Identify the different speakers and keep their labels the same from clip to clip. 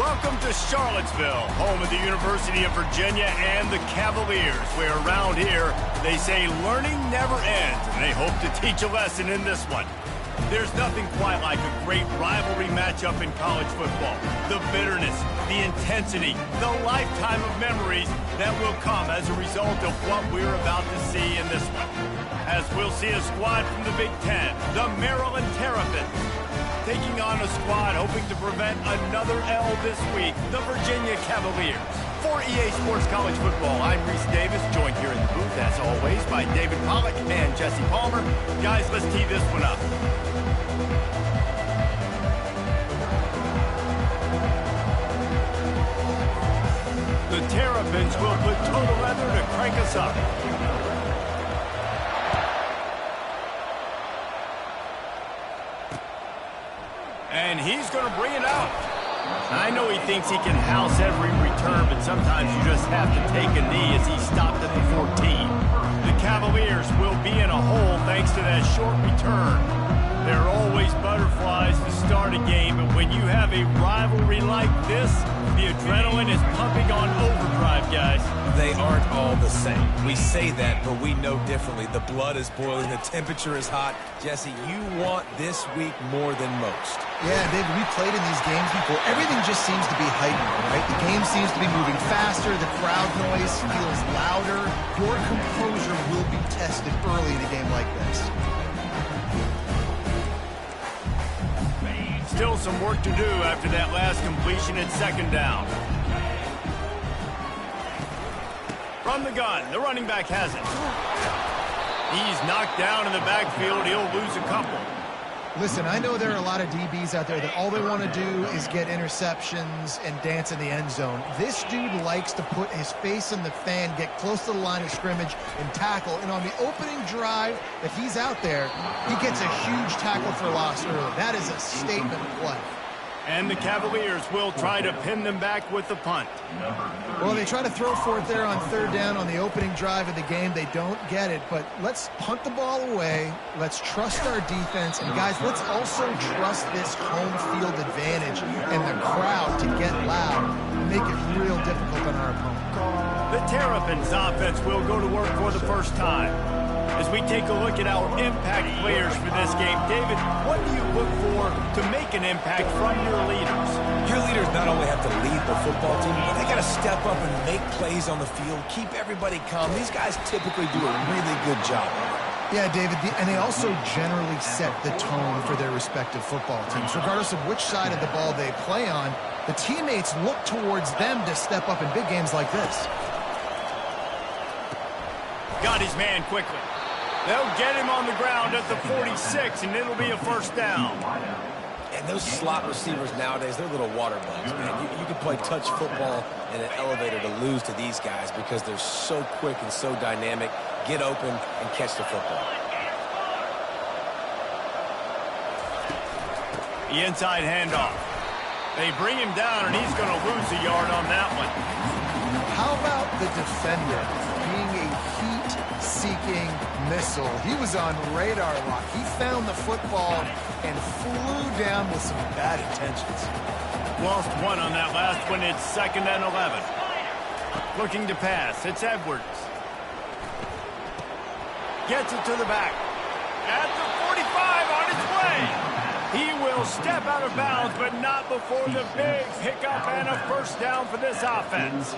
Speaker 1: Welcome to Charlottesville, home of the University of Virginia and the Cavaliers, where around here they say learning never ends, and they hope to teach a lesson in this one. There's nothing quite like a great rivalry matchup in college football. The bitterness, the intensity, the lifetime of memories that will come as a result of what we're about to see in this one. As we'll see a squad from the Big Ten, the Maryland Terrapins, taking on a squad hoping to prevent another L this week, the Virginia Cavaliers. For EA Sports College Football, I'm Reese Davis, joined here in the booth, as always, by David Pollack and Jesse Palmer. Guys, let's tee this one up. The Terrapins will put total leather to crank us up. And he's going to bring it out. I know he thinks he can house every return, but sometimes you just have to take a knee as he stopped at the 14. The Cavaliers will be in a hole thanks to that short return. There are always butterflies to start a game, but when you have a rivalry like this, the adrenaline is pumping on overdrive, guys.
Speaker 2: They aren't all the same. We say that, but we know differently. The blood is boiling, the temperature is hot. Jesse, you want this week more than most.
Speaker 3: Yeah, David, we played in these games before. Everything just seems to be heightened, right? The game seems to be moving faster. The crowd noise feels louder. Your composure will be tested early in a game like this.
Speaker 1: Still some work to do after that last completion at second down. From the gun, the running back has it. He's knocked down in the backfield. He'll lose a couple.
Speaker 3: Listen, I know there are a lot of DBs out there that all they want to do is get interceptions and dance in the end zone. This dude likes to put his face in the fan, get close to the line of scrimmage, and tackle. And on the opening drive that he's out there, he gets a huge tackle for loss early. That is a statement play.
Speaker 1: And the Cavaliers will try to pin them back with the punt.
Speaker 3: Well, they try to throw for it there on third down on the opening drive of the game. They don't get it, but let's punt the ball away. Let's trust our defense. And, guys, let's also trust this home field advantage and the crowd to get loud and make it real difficult on our opponent.
Speaker 1: The Terrapins offense will go to work for the first time. As we take a look at our impact players for this game, David, what do you look for to make an impact from your leaders?
Speaker 2: Your leaders not only have to lead the football team, but they got to step up and make plays on the field, keep everybody calm. These guys typically do a really good job.
Speaker 3: Yeah, David, and they also generally set the tone for their respective football teams. Regardless of which side of the ball they play on, the teammates look towards them to step up in big games like this.
Speaker 1: Got his man quickly. They'll get him on the ground at the 46, and it'll be a first down.
Speaker 2: And those slot receivers nowadays, they're little water bugs, man. You can play touch football in an elevator to lose to these guys because they're so quick and so dynamic. Get open and catch the football.
Speaker 1: The inside handoff. They bring him down, and he's going to lose a yard on that one.
Speaker 3: How about the defender being a heat-seeking missile? He was on radar lock. He found the football and flew down with some bad intentions.
Speaker 1: Lost one on that last one. It's 2nd and 11. Looking to pass. It's Edwards. Gets it to the back. At the 45 on its way. He will step out of bounds, but not before the big pickup and a first down for this offense.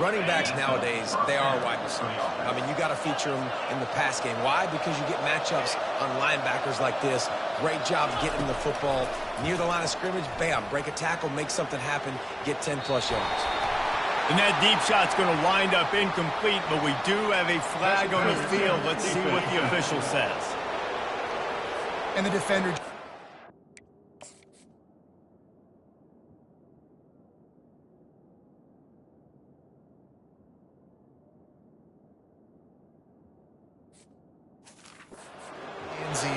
Speaker 2: Running backs nowadays, they are wide receivers. I mean, you got to feature them in the pass game. Why? Because you get matchups on linebackers like this. Great job getting the football near the line of scrimmage. Bam, break a tackle, make something happen, get 10-plus yards.
Speaker 1: And that deep shot's going to wind up incomplete, but we do have a flag on the field. Let's see what the official says.
Speaker 3: And the defender...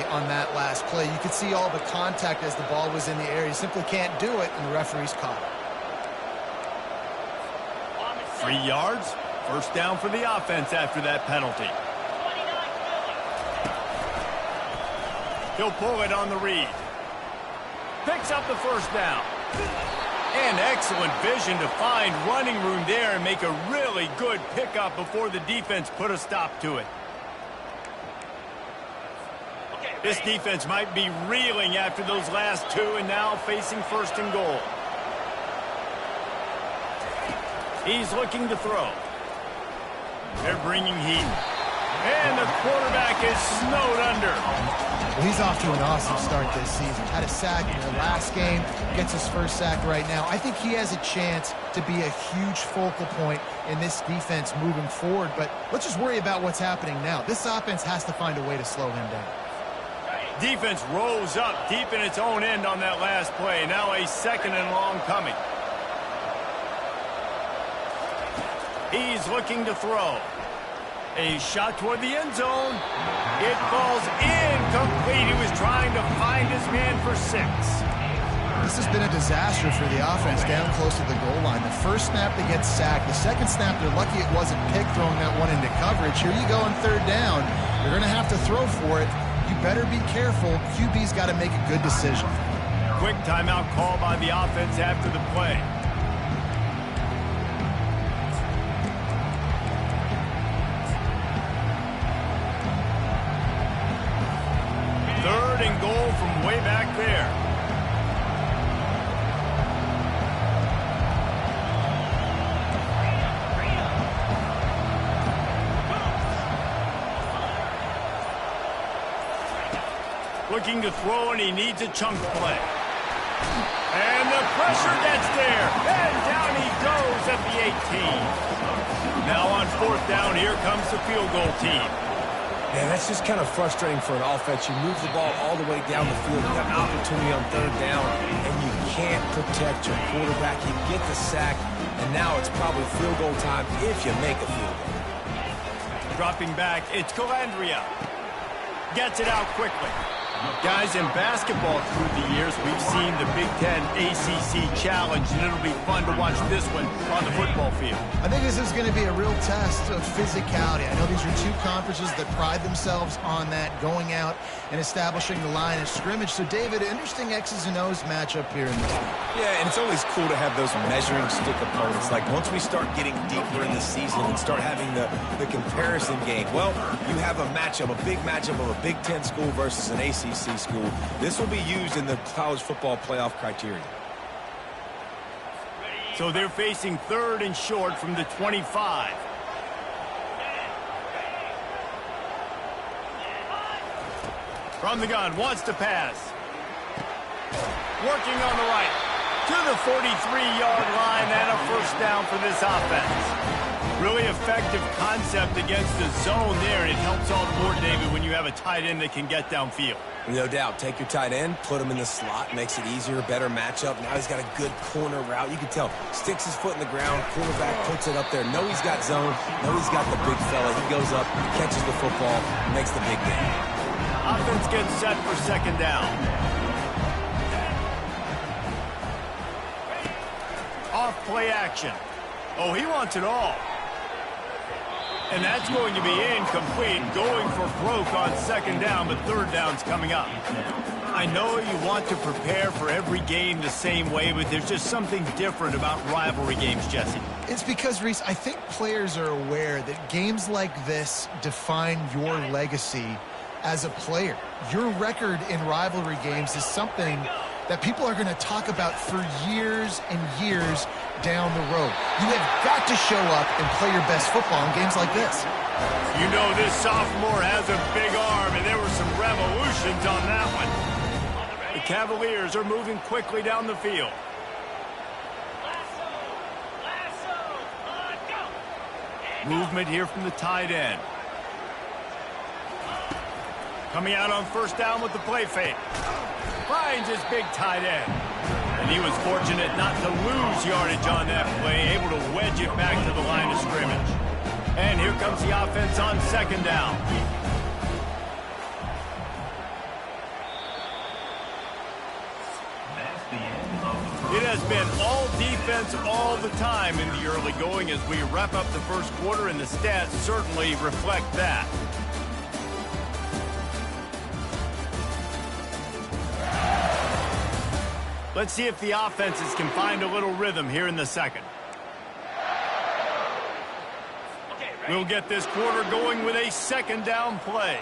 Speaker 3: on that last play. You could see all the contact as the ball was in the air. You simply can't do it, and the referee's caught it.
Speaker 1: 3 yards. First down for the offense after that penalty. He'll pull it on the read. Picks up the first down. And excellent vision to find running room there and make a really good pickup before the defense put a stop to it. This defense might be reeling after those last two and now facing first and goal. He's looking to throw. They're bringing heat. And the quarterback is snowed under.
Speaker 3: Well, he's off to an awesome start this season. Had a sack in the last game, gets his first sack right now. I think he has a chance to be a huge focal point in this defense moving forward, but let's just worry about what's happening now. This offense has to find a way to slow him down.
Speaker 1: Defense rose up deep in its own end on that last play. Now a second and long coming. He's looking to throw. A shot toward the end zone. It falls incomplete. He was trying to find his man for 6.
Speaker 3: This has been a disaster for the offense down close to the goal line. The first snap, they get sacked. The second snap, they're lucky it wasn't picked throwing that one into coverage. Here you go on third down. You're going to have to throw for it. You better be careful. QB's got to make a good decision.
Speaker 1: Quick timeout call by the offense after the play. Third and goal from way back there. Looking to throw, and he needs a chunk play. And the pressure gets there. And down he goes at the 18. Now on fourth down, here comes the field goal team.
Speaker 2: Man, that's just kind of frustrating for an offense. You move the ball all the way down the field. You got an opportunity on third down, and you can't protect your quarterback. You get the sack, and now it's probably field goal time if you make a field goal.
Speaker 1: Dropping back, it's Calandria. Gets it out quickly. Guys, in basketball through the years, we've seen the Big Ten ACC Challenge, and it'll be fun to watch this one on the football field.
Speaker 3: I think this is going to be a real test of physicality. I know these are two conferences that pride themselves on that, going out and establishing the line of scrimmage. So, David, interesting X's and O's matchup here in this one.
Speaker 2: Yeah, and it's always cool to have those measuring stick opponents. Like, once we start getting deeper in the season and start having the comparison game, well, you have a matchup, a big matchup of a Big Ten school versus an ACC school. This will be used in the college football playoff criteria.
Speaker 1: So they're facing third and short from the 25. From the gun, wants to pass. Working on the right. To the 43-yard line and a first down for this offense. Really effective concept against the zone there, and it helps all the more, David, when you have a tight end that can get downfield.
Speaker 2: No doubt. Take your tight end, put him in the slot, makes it easier, better matchup. Now he's got a good corner route. You can tell. Sticks his foot in the ground, quarterback puts it up there. Know he's got zone, know he's got the big fella. He goes up, catches the football, makes the big game.
Speaker 1: Offense gets set for second down. Off play action. Oh, he wants it all. And that's going to be incomplete, going for broke on second down, but third down's coming up. I know you want to prepare for every game the same way, but there's just something different about rivalry games, Jesse.
Speaker 3: It's because, Reese, I think players are aware that games like this define your legacy as a player. Your record in rivalry games is something that people are going to talk about for years and years down the road. You have got to show up and play your best football in games like this.
Speaker 1: You know this sophomore has a big arm, and there were some revolutions on that one. The Cavaliers are moving quickly down the field. Movement here from the tight end. Coming out on first down with the play fake. Finds his big tight end. And he was fortunate not to lose yardage on that play, able to wedge it back to the line of scrimmage. And here comes the offense on second down. It has been all defense all the time in the early going as we wrap up the first quarter, and the stats certainly reflect that. Let's see if the offenses can find a little rhythm here in the second. We'll get this quarter going with a second down play.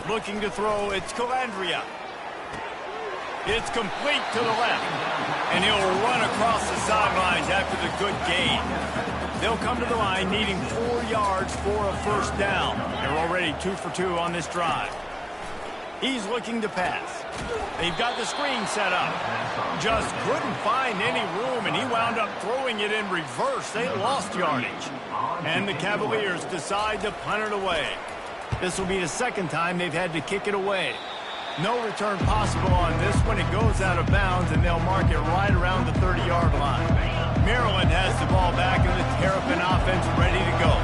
Speaker 1: Looking to throw, it's Calandria. It's complete to the left. And he'll run across the sidelines after the good gain. They'll come to the line needing 4 yards for a first down. They're already 2 for 2 on this drive. He's looking to pass. They've got the screen set up. Just couldn't find any room, and he wound up throwing it in reverse. They lost yardage. And the Cavaliers decide to punt it away. This will be the second time they've had to kick it away. No return possible on this one. It goes out of bounds, and they'll mark it right around the 30-yard line. Maryland has the ball back, and the Terrapin offense ready to go.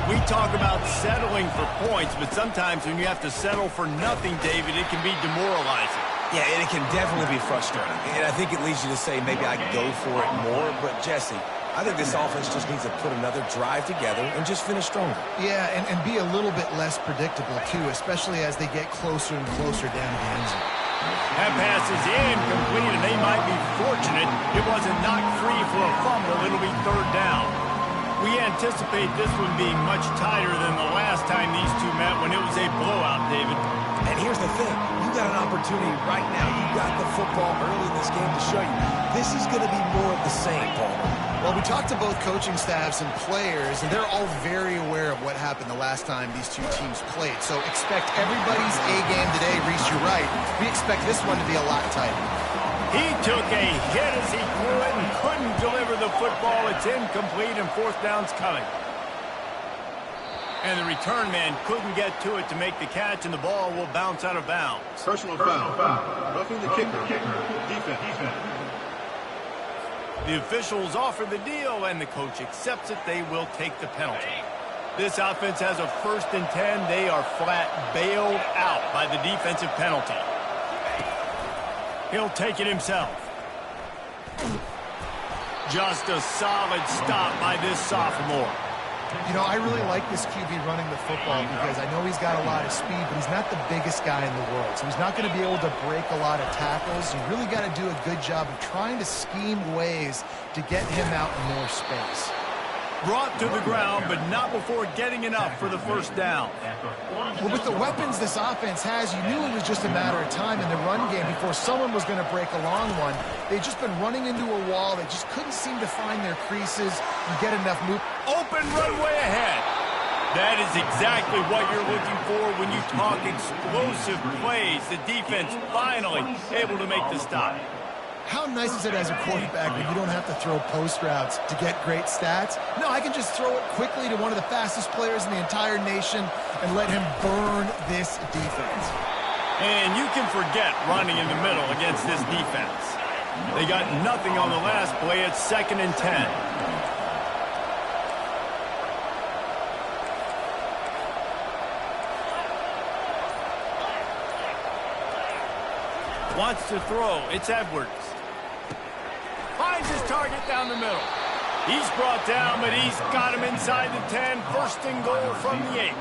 Speaker 1: We talk about settling for points, but sometimes when you have to settle for nothing, David, it can be demoralizing.
Speaker 2: Yeah, and it can definitely be frustrating. And I think it leads you to say maybe I go for it more. But, Jesse, I think this offense just needs to put another drive together and just finish stronger.
Speaker 3: Yeah, and be a little bit less predictable, too, especially as they get closer and closer down to the end zone.
Speaker 1: That pass is incomplete, and they might be fortunate it wasn't knocked free for a fumble. It'll be third down. We anticipate this one being much tighter than the last time these two met when it was a blowout, David.
Speaker 2: And here's the thing. You got an opportunity right now. You got the football early in this game to show you. This is going to be more of the same, Paul.
Speaker 3: Well, we talked to both coaching staffs and players, and they're all very aware of what happened the last time these two teams played. So expect everybody's A-game today. Reese, you're right. We expect this one to be a lot tighter.
Speaker 1: He took a hit as he threw it and couldn't deliver the football. It's incomplete, and fourth down's coming. And the return man couldn't get to it to make the catch, and the ball will bounce out of bounds.
Speaker 4: Personal foul. Roughing the kicker. Defense.
Speaker 1: The officials offer the deal, and the coach accepts it. They will take the penalty. This offense has a 1st and 10. They are flat bailed out by the defensive penalty. He'll take it himself. Just a solid stop by this sophomore.
Speaker 3: You know, I really like this QB running the football because I know he's got a lot of speed, but he's not the biggest guy in the world. So he's not going to be able to break a lot of tackles. You really got to do a good job of trying to scheme ways to get him out in more space.
Speaker 1: Brought to the ground, but not before getting enough for the first down.
Speaker 3: Well, with the weapons this offense has, you knew it was just a matter of time in the run game before someone was going to break a long one. They've just been running into a wall. They just couldn't seem to find their creases and get enough move.
Speaker 1: Open runway ahead. That is exactly what you're looking for when you talk explosive plays. The defense finally able to make the stop.
Speaker 3: How nice is it as a quarterback when you don't have to throw post routes to get great stats? No, I can just throw it quickly to one of the fastest players in the entire nation and let him burn this defense.
Speaker 1: And you can forget running in the middle against this defense. They got nothing on the last play. It's 2nd and 10. Wants to throw. It's Edwards. Finds his target down the middle. He's brought down, but he's got him inside the 10. 1st and goal from the 8.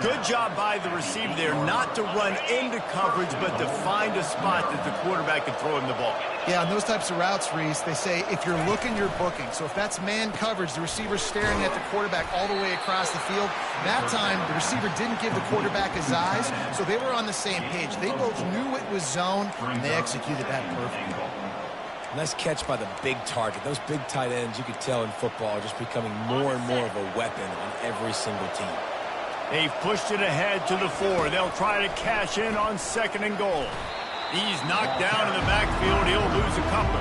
Speaker 1: Good job by the receiver there not to run into coverage, but to find a spot that the quarterback can throw him the ball.
Speaker 3: Yeah, on those types of routes, Reese, they say if you're looking, you're booking. So if that's man coverage, the receiver's staring at the quarterback all the way across the field. That time, the receiver didn't give the quarterback his eyes, so they were on the same page. They both knew it was zone, and they executed that perfectly.
Speaker 2: Nice catch by the big target. Those big tight ends, you could tell in football, are just becoming more and more of a weapon on every single team.
Speaker 1: They've pushed it ahead to the 4. They'll try to cash in on 2nd and goal. He's knocked down in the backfield. He'll lose a couple.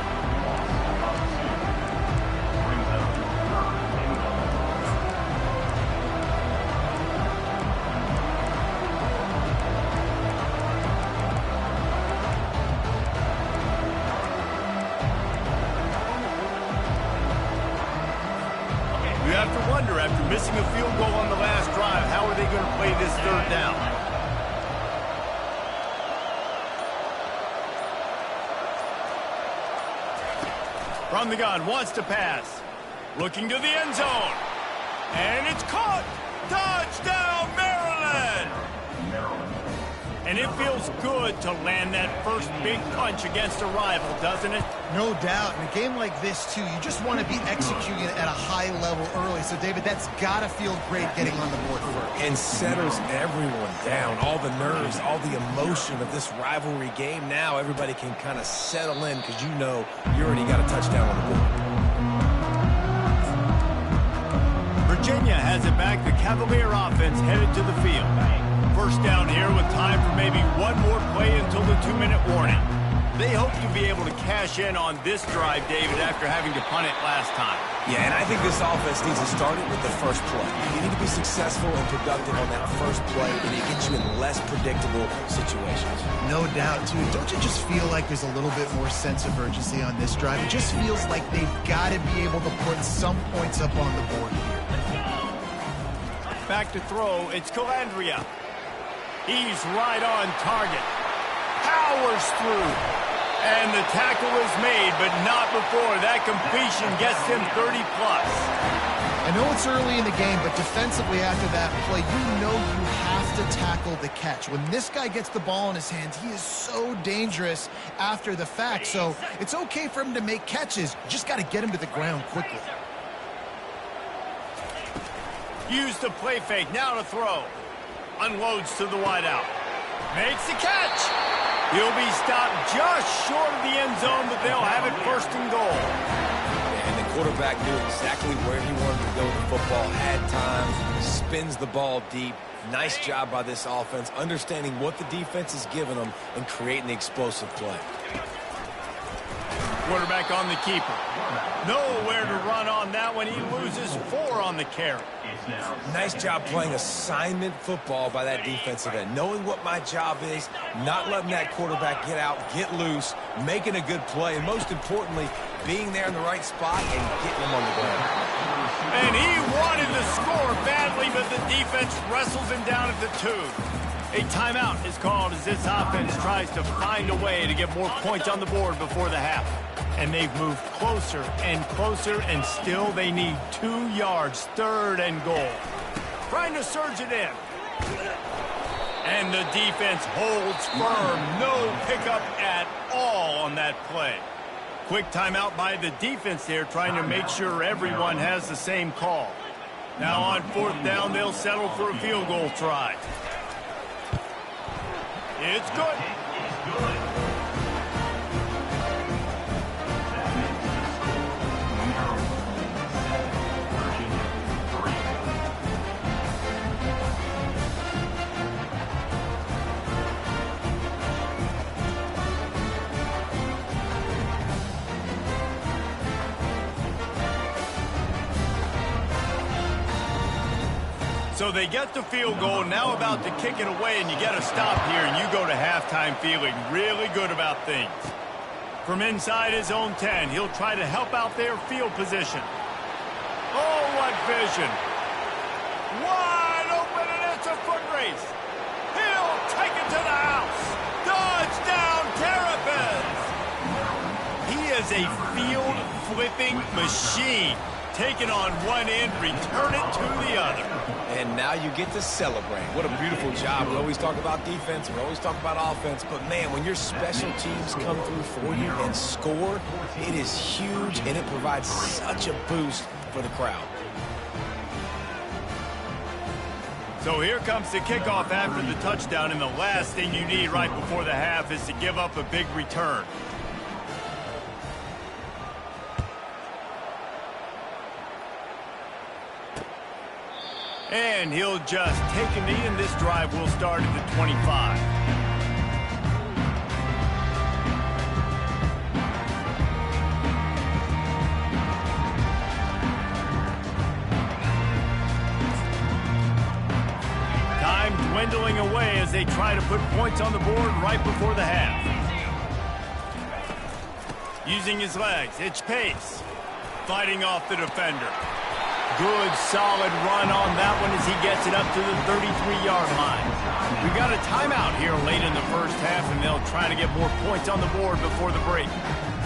Speaker 1: You have to wonder, after missing a field goal on the last drive, how are they going to play this 3rd down? From the gun, wants to pass. Looking to the end zone. And it's caught. Touchdown, Maryland! And it feels good to land that first big punch against a rival, doesn't it?
Speaker 3: No doubt. In a game like this, too, you just want to be executing at a high level early. So, David, that's got to feel great getting on the board first.
Speaker 2: And settles everyone down. All the nerves, all the emotion of this rivalry game. Now everybody can kind of settle in because you know you already got a touchdown on the board.
Speaker 1: Virginia has it back. The Cavalier offense headed to the field. First down here with time for maybe one more play until the 2-minute warning. They hope to be able to cash in on this drive, David, after having to punt it last time.
Speaker 2: Yeah, and I think this offense needs to start it with the first play. You need to be successful and productive on that first play, and it gets you in less predictable situations.
Speaker 3: No doubt, too. Don't you just feel like there's a little bit more sense of urgency on this drive? It just feels like they've got to be able to put some points up on the board here.
Speaker 1: Back to throw, it's Calandria. He's right on target. Powers through. And the tackle is made, but not before. That completion gets him 30-plus.
Speaker 3: I know it's early in the game, but defensively after that play, you know you have to tackle the catch. When this guy gets the ball in his hands, he is so dangerous after the fact. So it's okay for him to make catches. You just got to get him to the ground quickly.
Speaker 1: Use the play fake. Now to throw. Unloads to the wideout. Makes the catch. He'll be stopped just short of the end zone, but they'll have it first and goal.
Speaker 2: And the quarterback knew exactly where he wanted to go with the football, had time, spins the ball deep. Nice job by this offense, understanding what the defense is giving them and creating the explosive play.
Speaker 1: Quarterback on the keeper. Nowhere to run on that one. He loses 4 on the carry.
Speaker 2: Nice job playing assignment football by that defensive end. Knowing what my job is, not letting that quarterback get out, get loose, making a good play, and most importantly, being there in the right spot and getting him on the ground.
Speaker 1: And he wanted to score badly, but the defense wrestles him down at the 2. A timeout is called as this offense tries to find a way to get more points on the board before the half. And they've moved closer and closer, and still they need 2 yards, 3rd and goal. Trying to surge it in. And the defense holds firm. No pickup at all on that play. Quick timeout by the defense there, trying to make sure everyone has the same call. Now on 4th down, they'll settle for a field goal try. It's good. So they get the field goal, now about to kick it away, and you get a stop here, and you go to halftime feeling really good about things. From inside his own 10, he'll try to help out their field position. Oh, what vision. Wide open, and it's a foot race. He'll take it to the house. Touchdown, Terrapins! He is a field-flipping machine. Take it on one end, return it to the other.
Speaker 2: And now you get to celebrate. What a beautiful job. We always talk about defense, we always talk about offense, but man, when your special teams come through for you and score, it is huge, and it provides such a boost for the crowd.
Speaker 1: So here comes the kickoff after the touchdown, and the last thing you need right before the half is to give up a big return. And he'll just take a knee, and this drive will start at the 25. Time dwindling away as they try to put points on the board right before the half. Using his legs, it's pace. Fighting off the defender. Good, solid run on that one as he gets it up to the 33-yard line. We've got a timeout here late in the first half, and they'll try to get more points on the board before the break.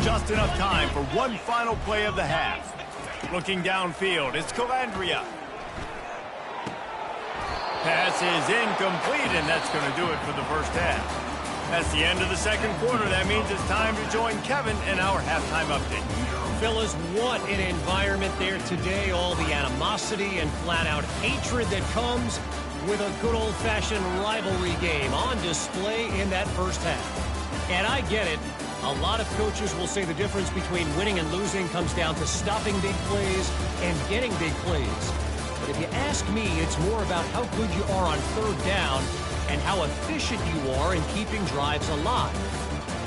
Speaker 1: Just enough time for one final play of the half. Looking downfield, it's Calandria. pass is incomplete, and that's going to do it for the first half. That's the end of the second quarter. That means it's time to join Kevin in our halftime update.
Speaker 5: Fellas, what an environment there today. All the animosity and flat-out hatred that comes with a good old-fashioned rivalry game on display in that first half. And I get it. A lot of coaches will say the difference between winning and losing comes down to stopping big plays and getting big plays. But if you ask me, it's more about how good you are on third down and how efficient you are in keeping drives alive.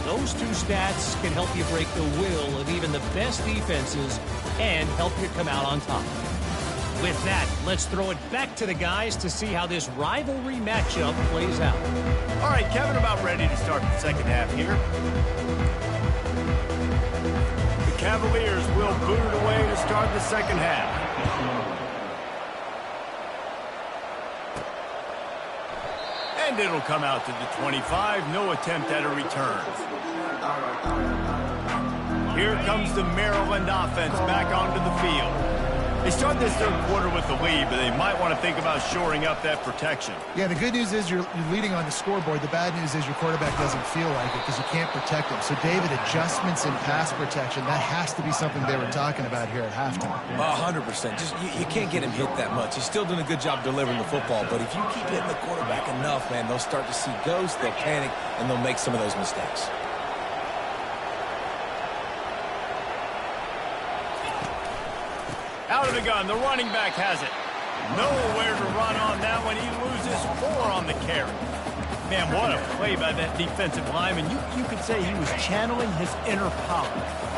Speaker 5: Those two stats can help you break the will of even the best defenses and help you come out on top. With that, let's throw it back to the guys to see how this rivalry matchup plays out.
Speaker 1: All right, Kevin, about ready to start the second half here. The Cavaliers will boot it away to start the second half. And it'll come out to the 25. No attempt at a return. Here comes the Maryland offense back onto the field. They start this third quarter with the lead, but they might want to think about shoring up that protection.
Speaker 3: Yeah, the good news is you're leading on the scoreboard. The bad news is your quarterback doesn't feel like it because you can't protect him. So, David, adjustments in pass protection, that has to be something they were talking about here at halftime.
Speaker 2: 100%. Just you can't get him hit that much. He's still doing a good job delivering the football, but if you keep hitting the quarterback enough, man, they'll start to see ghosts, they'll panic, and they'll make some of those mistakes.
Speaker 1: Out of the gun, the running back has it. Nowhere to run on that one. He loses 4 on the carry. Man, what a play by that defensive lineman. You could say he was channeling his inner power.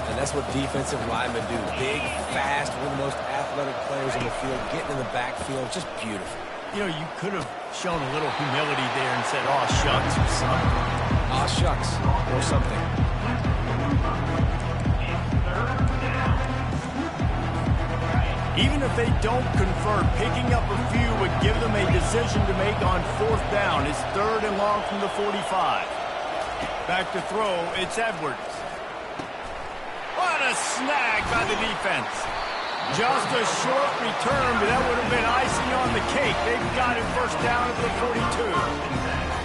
Speaker 2: And that's what defensive linemen do. Big, fast, one of the most athletic players in the field, getting in the backfield, just beautiful.
Speaker 1: You know, you could have shown a little humility there and said, "Aw, shucks," or something.
Speaker 2: Aw, shucks, or something.
Speaker 1: Even if they don't convert, picking up a few would give them a decision to make on fourth down. It's 3rd and long from the 45. Back to throw, it's Edwards. What a snag by the defense. Just a short return, but that would have been icing on the cake. They've got it first down at the 42.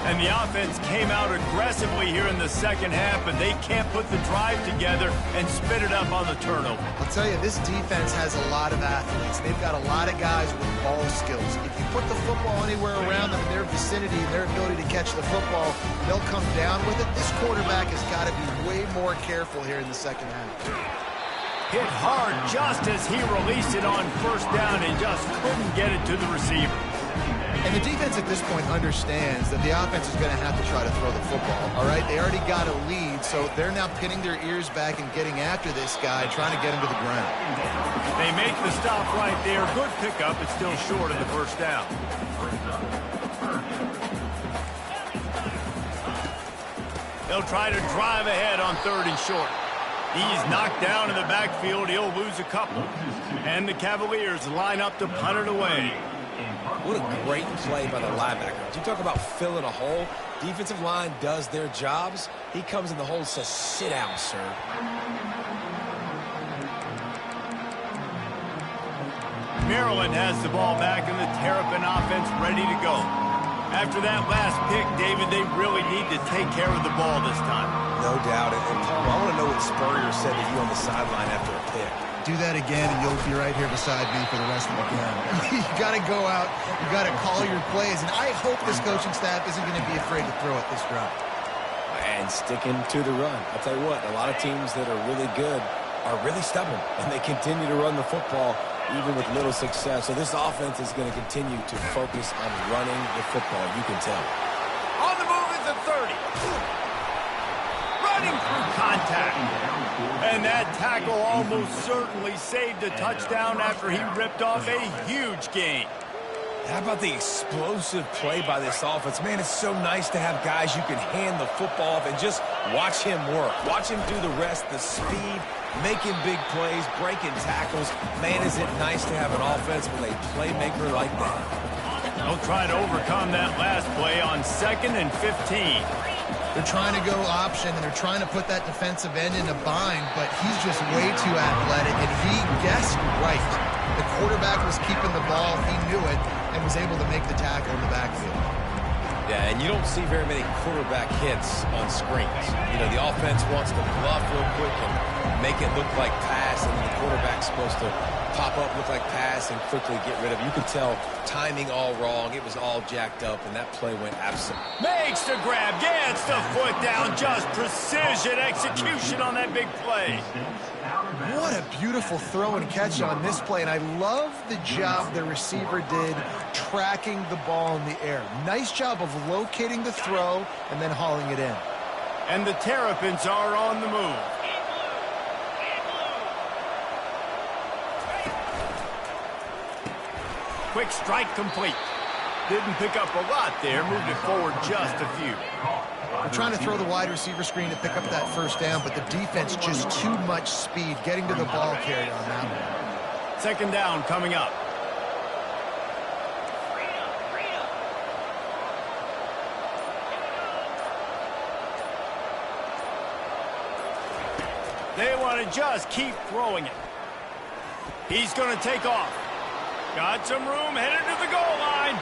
Speaker 1: And the offense came out aggressively here in the second half, but they can't put the drive together and spit it up on the turnover.
Speaker 3: I'll tell you, this defense has a lot of athletes. They've got a lot of guys with ball skills. If you put the football anywhere around them in their vicinity and their ability to catch the football, they'll come down with it. This quarterback has got to be way more careful here in the second half.
Speaker 1: Hit hard just as he released it on first down and just couldn't get it to the receiver.
Speaker 3: And the defense at this point understands that the offense is going to have to try to throw the football, all right? They already got a lead, so they're now pinning their ears back and getting after this guy, trying to get him to the ground.
Speaker 1: They make the stop right there. Good pickup. It's still short of the first down. They'll try to drive ahead on 3rd and short. He's knocked down in the backfield. He'll lose a couple. And the Cavaliers line up to punt it away.
Speaker 2: What a great play by the linebacker. You talk about filling a hole. Defensive line does their jobs. He comes in the hole and says, "Sit down, sir."
Speaker 1: Maryland has the ball back and the Terrapin offense ready to go. After that last pick, David, they really need to take care of the ball this time.
Speaker 2: No doubt. And Paul, I want to know what Spurrier said to you on the sideline after a pick.
Speaker 3: Do that again, and you'll be right here beside me for the rest of the game. You got to go out. You got to call your plays, and I hope this coaching staff isn't going to be afraid to throw it this drive.
Speaker 2: And sticking to the run. I'll tell you what, a lot of teams that are really good are really stubborn, and they continue to run the football even with little success. So this offense is going to continue to focus on running the football. You can tell.
Speaker 1: On the move is the 30. Running through contact. And that tackle almost certainly saved a touchdown after he ripped off a huge gain.
Speaker 2: How about the explosive play by this offense? Man, it's so nice to have guys you can hand the football off and just watch him work. Watch him do the rest, the speed, making big plays, breaking tackles. Man, is it nice to have an offense with a playmaker like that.
Speaker 1: They'll try to overcome that last play on 2nd and 15.
Speaker 3: They're trying to go option, and they're trying to put that defensive end in a bind, but he's just way too athletic, and he guessed right. The quarterback was keeping the ball. He knew it and was able to make the tackle in the backfield.
Speaker 2: Yeah, and you don't see very many quarterback hits on screens. You know, the offense wants to bluff real quick and make it look like pass, and the quarterback's supposed to pop up, look like pass, and quickly get rid of it. You could tell timing all wrong. It was all jacked up, and that play went absent.
Speaker 1: Makes the grab, gets the foot down, just precision execution on that big play.
Speaker 3: What a beautiful throw and catch on this play, and I love the job the receiver did tracking the ball in the air. Nice job of locating the throw and then hauling it in.
Speaker 1: And the Terrapins are on the move. Quick strike complete. Didn't pick up a lot there, moved it forward just a few.
Speaker 3: We're trying to throw the wide receiver screen to pick up that first down, but the defense just too much speed getting to the ball carrier on that one.
Speaker 1: Second down coming up. They want to just keep throwing it. He's going to take off. Got some room, headed to the goal line.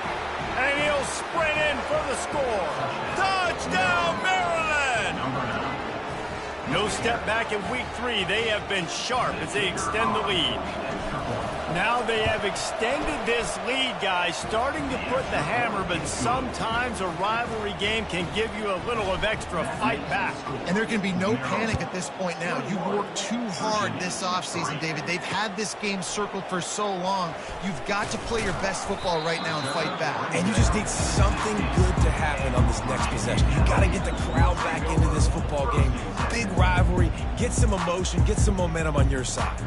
Speaker 1: And he'll sprint in for the score. Touchdown, Maryland! No step back in week 3. They have been sharp as they extend the lead. Now they have extended this lead, guys, starting to put the hammer, but sometimes a rivalry game can give you a little of extra fight back.
Speaker 3: And there can be no panic at this point now. You worked too hard this offseason, David. They've had this game circled for so long. You've got to play your best football right now and fight back.
Speaker 2: And you just need something good to happen on this next possession. You got to get the crowd back into this football game. Big rivalry. Get some emotion. Get some momentum on your side.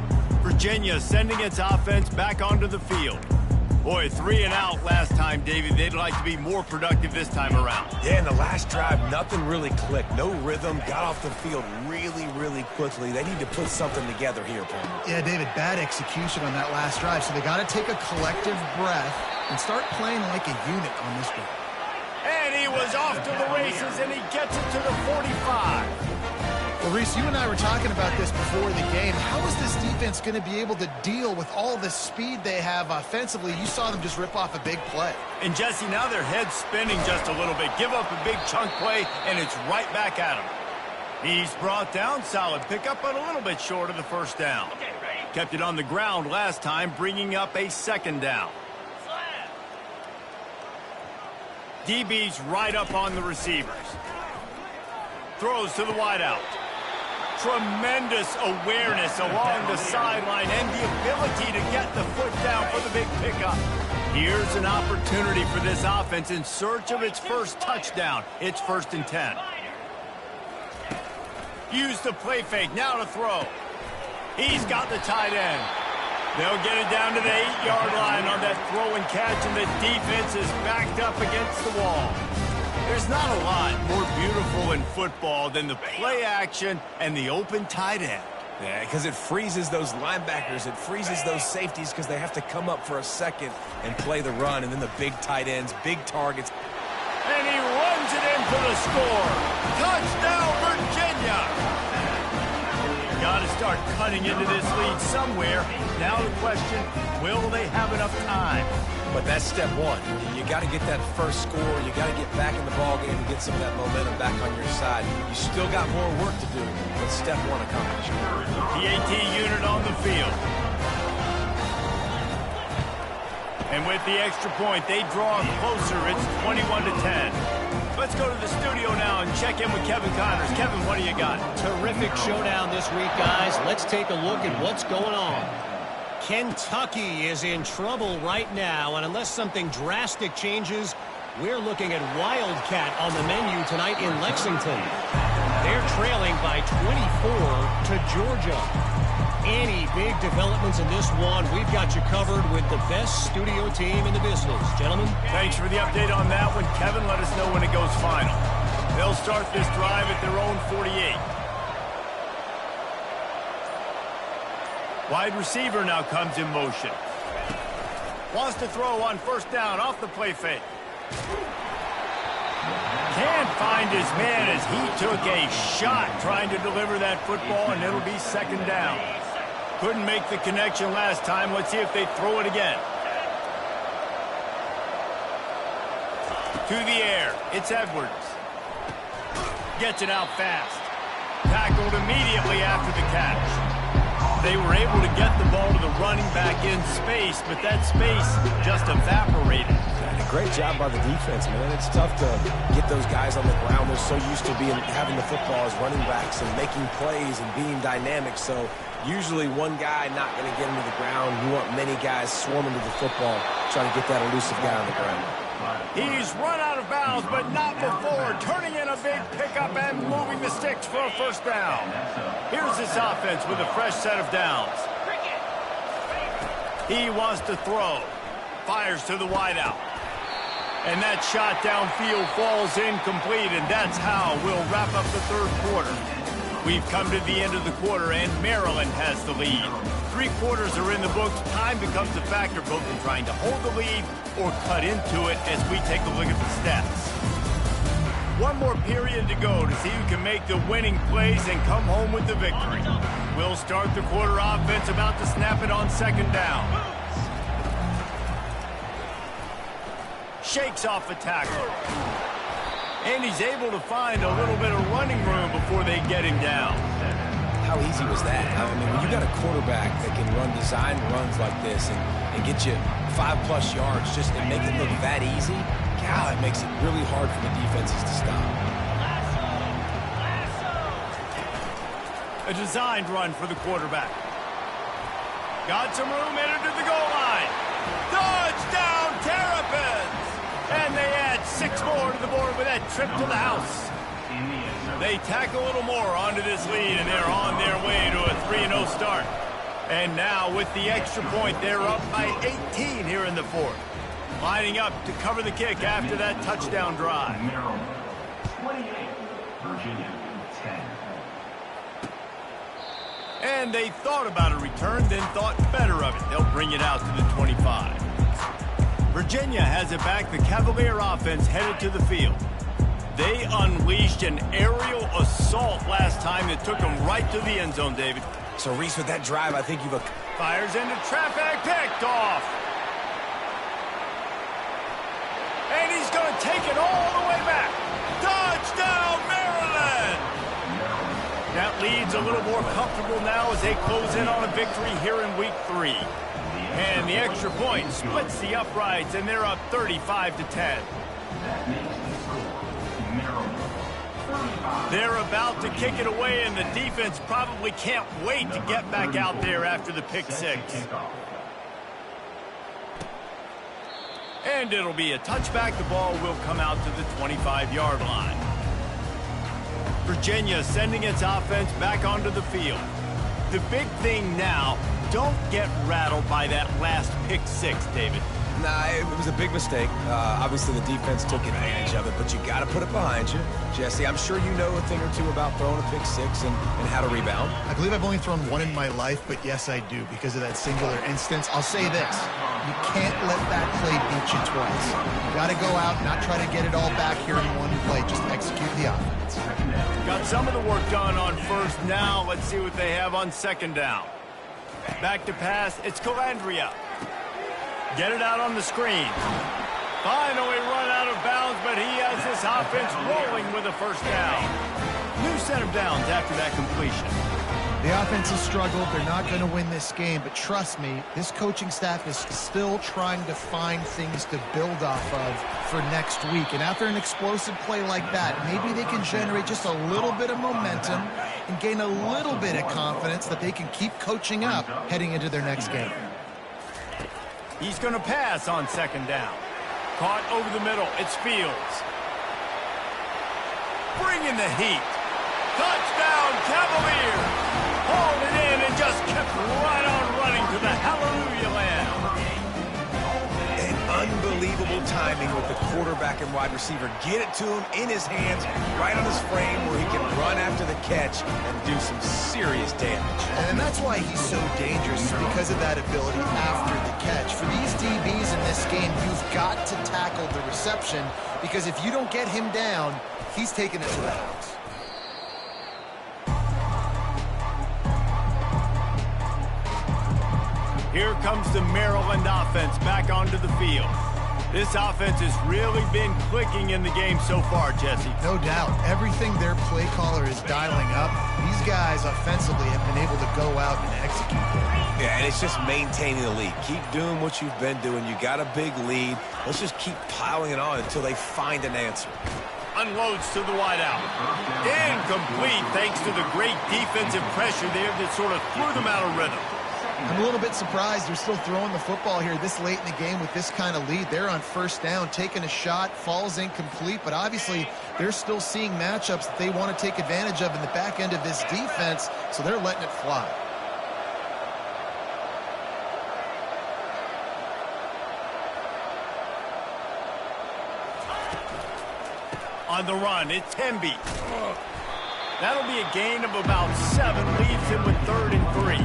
Speaker 1: Virginia sending its offense back onto the field. Boy, 3 and out last time, David. They'd like to be more productive this time around.
Speaker 2: Yeah, in the last drive, nothing really clicked. No rhythm. Got off the field really, really quickly. They need to put something together here, Paul.
Speaker 3: Yeah, David, bad execution on that last drive. So they got to take a collective breath and start playing like a unit on this one.
Speaker 1: And he was off to the races, and he gets it to the 45.
Speaker 3: Well, Reese, you and I were talking about this before the game. How is this defense going to be able to deal with all the speed they have offensively? You saw them just rip off a big play.
Speaker 1: And, Jesse, now their head's spinning just a little bit. Give up a big chunk play, and it's right back at him. He's brought down. Solid pickup, but a little bit short of the first down. Kept it on the ground last time, bringing up a second down. DB's right up on the receivers. Throws to the wideout. Tremendous awareness along the sideline and the ability to get the foot down for the big pickup. Here's an opportunity for this offense in search of its first touchdown. It's 1st and 10. Use the play fake, now to throw. He's got the tight end. They'll get it down to the 8-yard line on that throw and catch, and the defense is backed up against the wall. There's not a lot more beautiful in football than the play action and the open tight end.
Speaker 2: Yeah, because it freezes those linebackers. It freezes those safeties because they have to come up for a second and play the run. And then the big tight ends, big targets.
Speaker 1: And he runs it in for the score. Touchdown, Virginia! Got to start cutting into this lead somewhere. Now the question, will they have enough time?
Speaker 2: But that's step one. You got to get that first score. You got to get back in the ball game and get some of that momentum back on your side. You still got more work to do, but step one accomplished.
Speaker 1: PAT unit on the field. And with the extra point, they draw closer. It's 21-10. Let's go to the studio now and check in with Kevin Connors. Kevin, what do you got?
Speaker 5: Terrific showdown this week, guys. Let's take a look at what's going on. Kentucky is in trouble right now, and unless something drastic changes, we're looking at Wildcat on the menu tonight in Lexington. They're trailing by 24 to Georgia. Any big developments in this one, we've got you covered with the best studio team in the business. Gentlemen?
Speaker 1: Thanks for the update on that one. Kevin, let us know when it goes final. They'll start this drive at their own 48. Wide receiver now comes in motion. Wants to throw on first down off the play fake. Can't find his man as he took a shot trying to deliver that football, and it'll be second down. Couldn't make the connection last time. Let's see if they throw it again. To the air. It's Edwards. Gets it out fast. Tackled immediately after the catch. They were able to get the ball to the running back in space, but that space just evaporated.
Speaker 2: Great job by the defense, man. It's tough to get those guys on the ground. They're so used to having the football as running backs and making plays and being dynamic. So usually one guy not going to get him to the ground. You want many guys swarming to the football, trying to get that elusive guy on the ground.
Speaker 1: He's run out of bounds, but not before. Turning in a big pickup and moving the sticks for a first down. Here's this offense with a fresh set of downs. He wants to throw. Fires to the wideout. And that shot downfield falls incomplete, and that's how we'll wrap up the third quarter. We've come to the end of the quarter, and Maryland has the lead. 3 quarters are in the books. Time becomes a factor both in trying to hold the lead or cut into it as we take a look at the stats. One more period to go to see who can make the winning plays and come home with the victory. We'll start the quarter offense about to snap it on second down. Shakes off a tackle. And he's able to find a little bit of running room before they get him down.
Speaker 2: How easy was that? I mean, when you got a quarterback that can run design runs like this and get you 5+ yards just and make it look that easy, God, it makes it really hard for the defenses to stop.
Speaker 1: A designed run for the quarterback. Got some room, entered to the goal line. Touchdown, Terrapins! And they add 6 more to the board with that trip to the house. They tack a little more onto this lead, and they're on their way to a 3-0 start. And now, with the extra point, they're up by 18 here in the fourth. Lining up to cover the kick after that touchdown drive.
Speaker 6: Maryland, 28, Virginia, 10.
Speaker 1: And they thought about a return, then thought better of it. They'll bring it out to the 25. Virginia has it back. The Cavalier offense headed to the field. They unleashed an aerial assault last time that took them right to the end zone, David.
Speaker 2: So, Reese, with that drive, I think you've...
Speaker 1: Fires into traffic, picked off. And he's going to take it all the way back. Touchdown, Maryland! That lead's a little more comfortable now as they close in on a victory here in week 3. And the extra point splits the uprights, and they're up 35-10.
Speaker 6: That makes the score Maryland, 35.
Speaker 1: They're about to kick it away, and the defense probably can't wait to get back out there after the pick 6. And it'll be a touchback. The ball will come out to the 25-yard line. Virginia sending its offense back onto the field. The big thing now, don't get rattled by that last pick 6, David.
Speaker 2: Nah, it was a big mistake. Obviously, the defense took advantage of it, but you got to put it behind you. Jesse, I'm sure you know a thing or two about throwing a pick 6 and how to rebound.
Speaker 3: I believe I've only thrown one in my life, but yes, I do, because of that singular instance. I'll say this. You can't let that play beat you twice. You got to go out, not try to get it all back here in one play. Just execute the offense.
Speaker 1: Got some of the work done on first. Now let's see what they have on second down. Back to pass. It's Calandria. Get it out on the screen. Finally run out of bounds, but he has this offense rolling with a first down. New set of downs after that completion.
Speaker 3: The offense has struggled. They're not going to win this game, but trust me, this coaching staff is still trying to find things to build off of for next week. And after an explosive play like that, maybe they can generate just a little bit of momentum and gain a little bit of confidence that they can keep coaching up heading into their next game.
Speaker 1: He's going to pass on second down. Caught over the middle. It's Fields. Bringing the heat. Touchdown, Cavaliers. Hauled it in and just kept right on running to the hallelujah land.
Speaker 2: And unbelievable timing with the quarterback and wide receiver. Get it to him in his hands, right on his frame where he can run after the catch and do some serious damage.
Speaker 3: And that's why he's so dangerous, because of that ability after the catch. For these DBs in this game, you've got to tackle the reception, because if you don't get him down, he's taking it to the house.
Speaker 1: Here comes the Maryland offense back onto the field. This offense has really been clicking in the game so far, Jesse.
Speaker 3: No doubt. Everything their play caller is dialing up, these guys offensively have been able to go out and execute there.
Speaker 2: Yeah, and it's just maintaining the lead. Keep doing what you've been doing. You got a big lead. Let's just keep piling it on until they find an answer.
Speaker 1: Unloads to the wideout. Incomplete thanks to the great defensive pressure there that sort of threw them out of rhythm.
Speaker 3: I'm a little bit surprised they're still throwing the football here this late in the game with this kind of lead. They're on first down, taking a shot, falls incomplete, but obviously they're still seeing matchups that they want to take advantage of in the back end of this defense, so they're letting it fly.
Speaker 1: On the run, it's Temby. That'll be a gain of about 7, leaves him with 3rd and 3.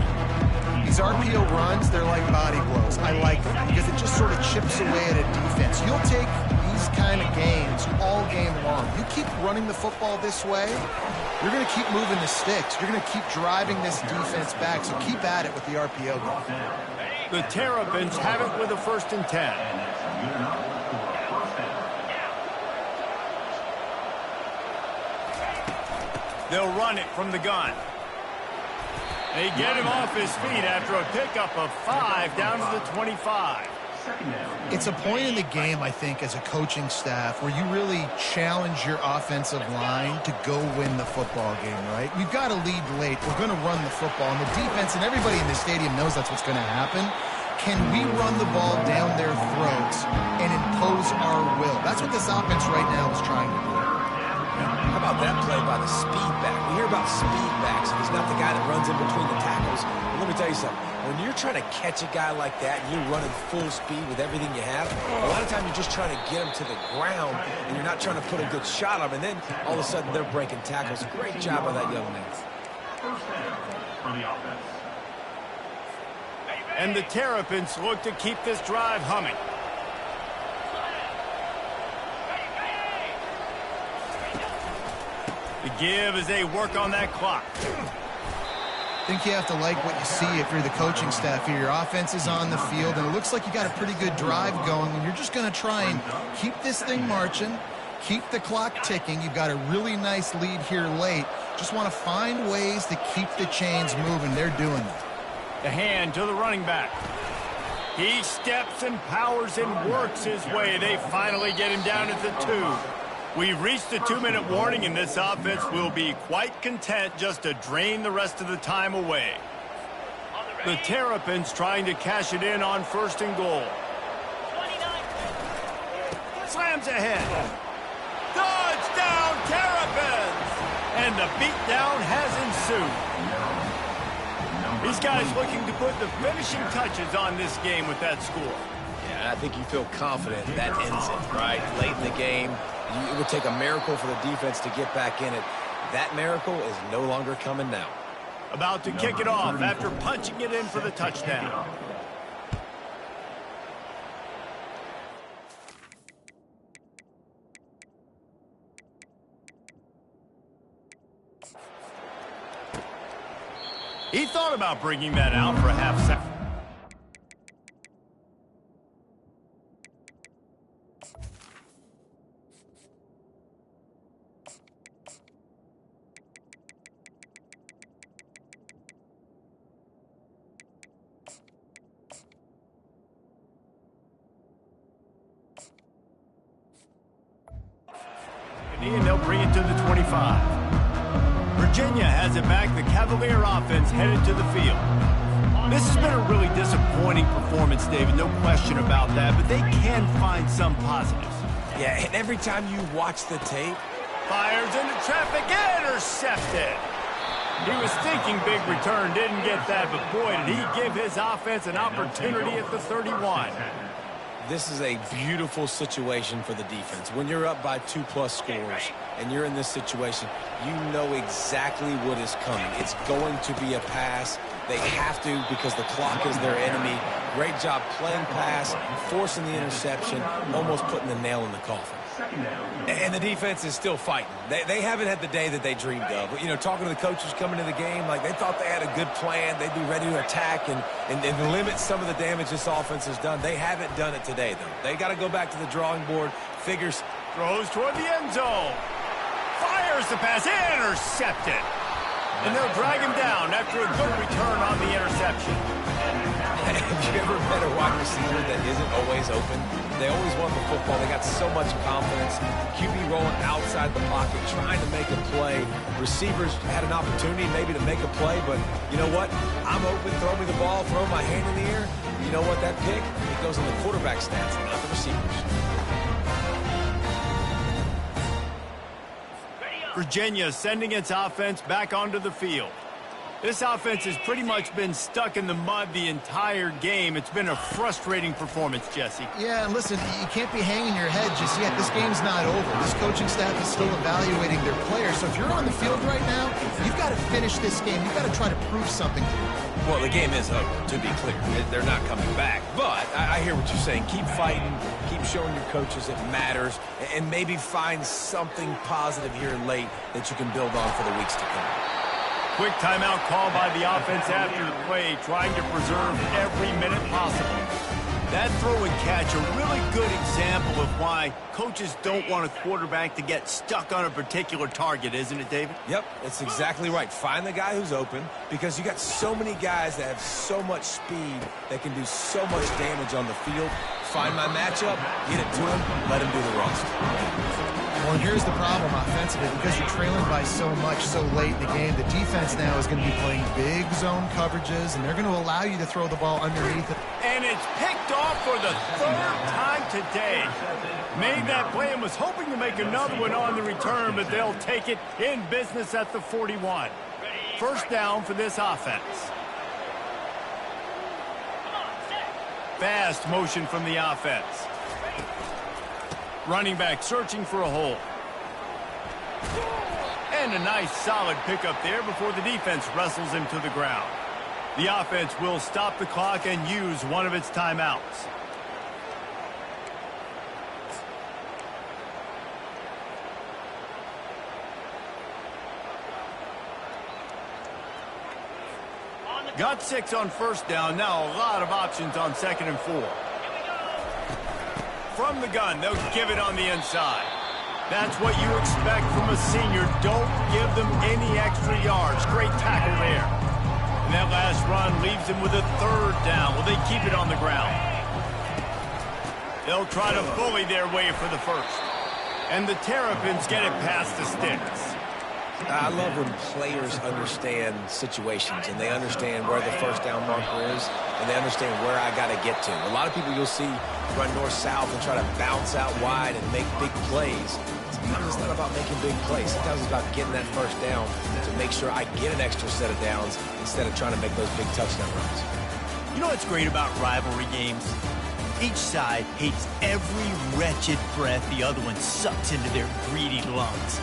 Speaker 3: These RPO runs, they're like body blows. I like them because it just sort of chips away at a defense. You'll take these kind of gains all game long. You keep running the football this way, you're going to keep moving the sticks. You're going to keep driving this defense back, so keep at it with the RPO game.
Speaker 1: The Terrapins have it with a 1st and 10. They'll run it from the gun. They get him off his feet after a pickup of 5 down to the 25.
Speaker 3: It's a point in the game, I think, as a coaching staff where you really challenge your offensive line to go win the football game, right? We've got to lead late. We're going to run the football. And the defense and everybody in the stadium knows that's what's going to happen. Can we run the ball down their throats and impose our will? That's what this offense right now is trying to do.
Speaker 2: How about that play by the speed back? We hear about speed backs, and he's not the guy that runs in between the tackles. But let me tell you something. When you're trying to catch a guy like that and you're running full speed with everything you have, a lot of times you're just trying to get him to the ground, and you're not trying to put a good shot on him, and then all of a sudden they're breaking tackles. Great job by that young man.
Speaker 6: First down for the offense.
Speaker 1: And the Terrapins look to keep this drive humming. The give as they work on that clock.
Speaker 3: I think you have to like what you see if you're the coaching staff here. Your offense is on the field, and it looks like you got a pretty good drive going, and you're just going to try and keep this thing marching, keep the clock ticking. You've got a really nice lead here late. Just want to find ways to keep the chains moving. They're doing it.
Speaker 1: The hand to the running back. He steps and powers and works his way. They finally get him down at the 2. We've reached the 2-minute warning, and this offense will be quite content just to drain the rest of the time away. The Terrapins trying to cash it in on 1st and goal. Slams ahead. Touchdown, Terrapins! And the beatdown has ensued. These guys looking to put the finishing touches on this game with that score.
Speaker 2: Yeah, I think you feel confident that ends it, right? Late in the game, it would take a miracle for the defense to get back in it. That miracle is no longer coming now.
Speaker 1: About to kick it off after punching it in for the touchdown. He thought about bringing that out for a half second. And they'll bring it to the 25. Virginia has it back. The Cavalier offense headed to the field. This has been a really disappointing performance, David. No question about that, but they can find some positives.
Speaker 2: Yeah, and every time you watch the tape,
Speaker 1: Fires into traffic, intercepted. He was thinking big return, didn't get that, but boy, did he give his offense an opportunity at the 31.
Speaker 2: this is a beautiful situation for the defense. When you're up by 2+ scores and you're in this situation, you know exactly what is coming. It's going to be a pass. They have to because the clock is their enemy. Great job playing pass, forcing the interception, almost putting the nail in the coffin.
Speaker 6: Second down.
Speaker 2: And the defense is still fighting. They haven't had the day that they dreamed of. You know, talking to the coaches coming into the game, like they thought they had a good plan. They'd be ready to attack and limit some of the damage this offense has done. They haven't done it today, though. They got to go back to the drawing board. Figures.
Speaker 1: Throws toward the end zone. Fires the pass. Intercepted. And they'll drag him down after a good return on the interception.
Speaker 2: Have you ever met a wide receiver that isn't always open? They always want the football. They got so much confidence. QB rolling outside the pocket, trying to make a play. Receivers had an opportunity maybe to make a play, but you know what? I'm open. Throw me the ball. Throw my hand in the air. You know what? That pick, it goes in the quarterback stats, not the receivers.
Speaker 1: Virginia sending its offense back onto the field. This offense has pretty much been stuck in the mud the entire game. It's been a frustrating performance, Jesse.
Speaker 3: Yeah, and listen, you can't be hanging your head just yet. This game's not over. This coaching staff is still evaluating their players. So if you're on the field right now, you've got to finish this game. You've got to try to prove something to them.
Speaker 2: Well, the game is over, to be clear. They're not coming back. But I hear what you're saying. Keep fighting. Keep showing your coaches it matters. And maybe find something positive here late that you can build on for the weeks to come.
Speaker 1: Quick timeout call by the offense after the play, trying to preserve every minute possible. That throw and catch, a really good example of why coaches don't want a quarterback to get stuck on a particular target, isn't it, David?
Speaker 2: Yep, it's exactly right. Find the guy who's open, because you got so many guys that have so much speed that can do so much damage on the field. Find my matchup, get it to him, let him do the rest.
Speaker 3: Well, and here's the problem offensively. Because you're trailing by so much so late in the game, the defense now is going to be playing big zone coverages, and they're going to allow you to throw the ball underneath it.
Speaker 1: And it's picked off for the third time today. Made that play and was hoping to make another one on the return, but they'll take it in business at the 41. First down for this offense. Fast motion from the offense. Running back searching for a hole. And a nice solid pickup there before the defense wrestles him to the ground. The offense will stop the clock and use one of its timeouts. Got 6 on first down. Now a lot of options on 2nd and 4. From the gun, they'll give it on the inside. That's what you expect from a senior. Don't give them any extra yards. Great tackle there. And that last run leaves them with a 3rd down. Will they keep it on the ground? They'll try to bully their way for the first. And the Terrapins get it past the sticks.
Speaker 2: I love when players understand situations and they understand where the first down marker is and they understand where I got to get to. A lot of people you'll see run north-south and try to bounce out wide and make big plays. Sometimes it's not about making big plays. Sometimes it's about getting that first down to make sure I get an extra set of downs instead of trying to make those big touchdown runs.
Speaker 1: You know what's great about rivalry games? Each side hates every wretched breath the other one sucks into their greedy lungs.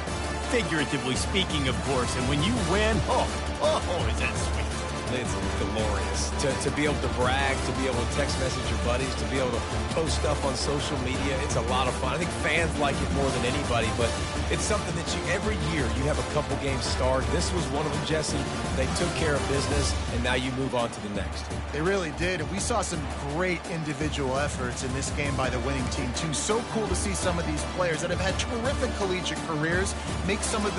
Speaker 1: Figuratively speaking, of course, and when you win, is that sweet.
Speaker 2: It's glorious. To be able to brag, to be able to text message your buddies, to be able to post stuff on social media, it's a lot of fun. I think fans like it more than anybody, but it's something that every year you have a couple games start. This was one of them, Jesse. They took care of business, and now you move on to the next.
Speaker 3: They really did, and we saw some great individual efforts in this game by the winning team, too. So cool to see some of these players that have had terrific collegiate careers make some of the